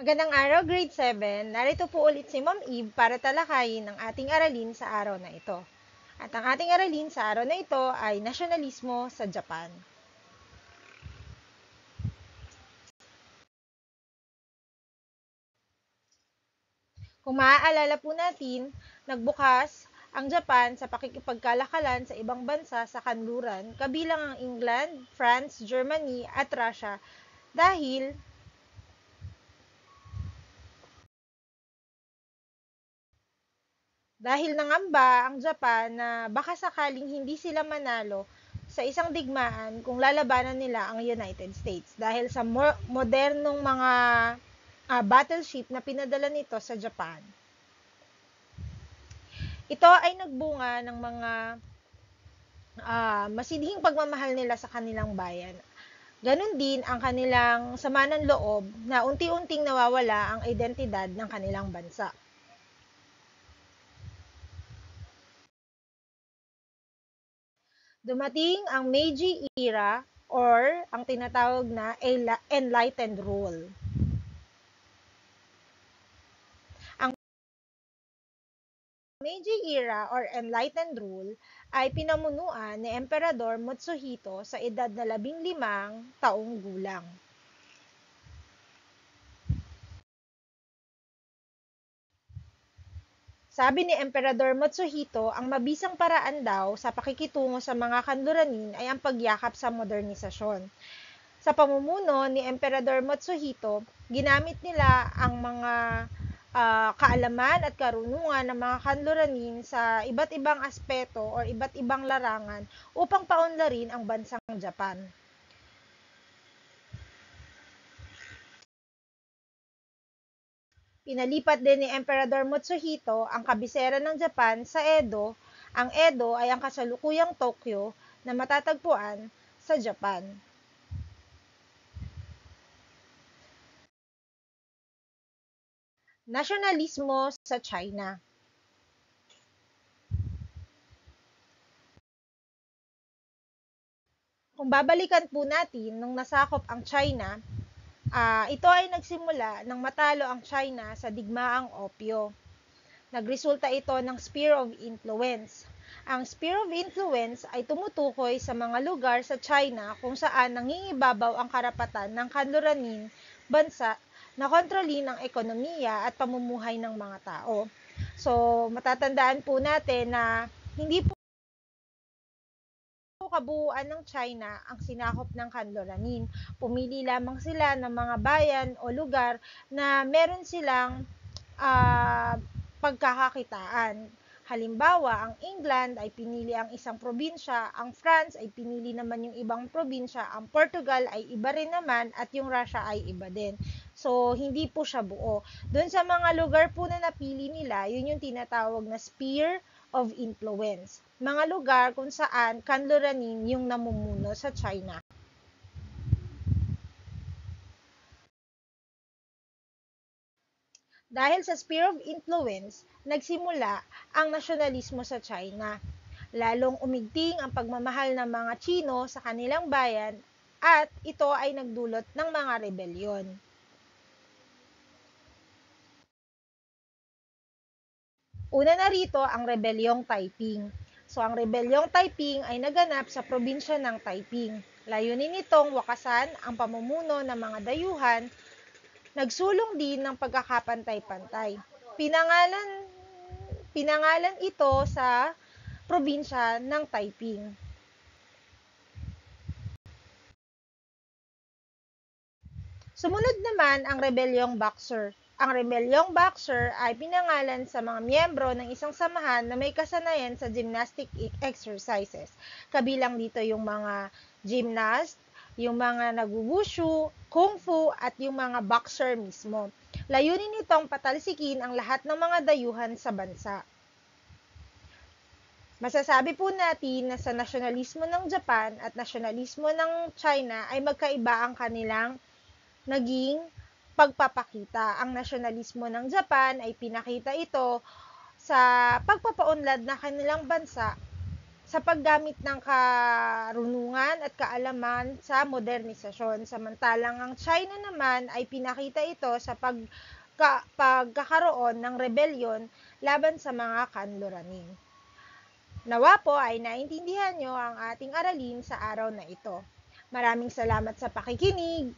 Magandang araw, Grade 7. Narito po ulit si Ma'am Eve para talakayin ang ating aralin sa araw na ito. At ang ating aralin sa araw na ito ay nasyonalismo sa Japan. Kung maaalala po natin, nagbukas ang Japan sa pakikipagkalakalan sa ibang bansa sa kanluran, kabilang ang England, France, Germany at Russia dahil nangamba ang Japan na baka sakaling hindi sila manalo sa isang digmaan kung lalabanan nila ang United States dahil sa modernong mga battleship na pinadala nito sa Japan. Ito ay nagbunga ng mga masidhing pagmamahal nila sa kanilang bayan. Ganon din ang kanilang sama ng loob na unti-unting nawawala ang identidad ng kanilang bansa. Dumating ang Meiji era or ang tinatawag na Enlightened Rule. Ang Meiji era or Enlightened Rule ay pinamunuan ni Emperador Mutsuhito sa edad na 15 taong gulang. Sabi ni Emperador Mutsuhito, ang mabisang paraan daw sa pakikitungo sa mga kanluranin ay ang pagyakap sa modernisasyon. Sa pamumuno ni Emperador Mutsuhito, ginamit nila ang mga kaalaman at karunungan ng mga kanluranin sa iba't ibang aspeto o iba't ibang larangan upang paunlarin ang bansang Japan. Pinalipat din ni Emperador Mutsuhito ang kabisera ng Japan sa Edo. Ang Edo ay ang kasalukuyang Tokyo na matatagpuan sa Japan. Nasyonalismo sa China. Kung babalikan po natin nung nasakop ang China, ito ay nagsimula nang matalo ang China sa digmaang Opyo. Nagresulta ito ng Sphere of Influence. Ang Sphere of Influence ay tumutukoy sa mga lugar sa China kung saan nangingibabaw ang karapatan ng kanluranin bansa na kontrolin ang ekonomiya at pamumuhay ng mga tao. So, matatandaan po natin na hindi po kabuuan ng China ang sinakop ng kanluranin. Pumili lamang sila ng mga bayan o lugar na meron silang pagkakakitaan. Halimbawa, ang England ay pinili ang isang probinsya, ang France ay pinili naman yung ibang probinsya, ang Portugal ay iba rin naman, at yung Russia ay iba din. So, hindi po siya buo. Doon sa mga lugar po na napili nila, yun yung tinatawag na sphere of influence. Mga lugar kung saan kanluranin yung namumuno sa China. Dahil sa sphere of influence, nagsimula ang nasyonalismo sa China. Lalong umigting ang pagmamahal ng mga Chino sa kanilang bayan at ito ay nagdulot ng mga rebelyon. Una na rito ang Rebelyong Taiping. So ang Rebelyong Taiping ay naganap sa probinsya ng Taiping. Layunin nitong wakasan ang pamumuno ng mga dayuhan. Nagsulong din ng pagkakapantay-pantay. Pinangalan ito sa probinsya ng Taiping. Sumunod naman ang Rebelyong Boxer. Ang Rebelyong Boxer ay pinangalan sa mga miyembro ng isang samahan na may kasanayan sa gymnastic exercises. Kabilang dito yung mga gymnast, yung mga nagwushu, kung fu, at yung mga boxer mismo. Layunin nitong patalsikin ang lahat ng mga dayuhan sa bansa. Masasabi po natin na sa nasyonalismo ng Japan at nasyonalismo ng China ay magkaiba ang kanilang naging pagpapakita. Ang nasyonalismo ng Japan ay pinakita ito sa pagpapaunlad na kanilang bansa sa paggamit ng karunungan at kaalaman sa modernisasyon. Samantalang ang China naman ay pinakita ito sa pagkakaroon ng rebelyon laban sa mga kanluranin. Nawa po ay naintindihan nyo ang ating aralin sa araw na ito. Maraming salamat sa pakikinig.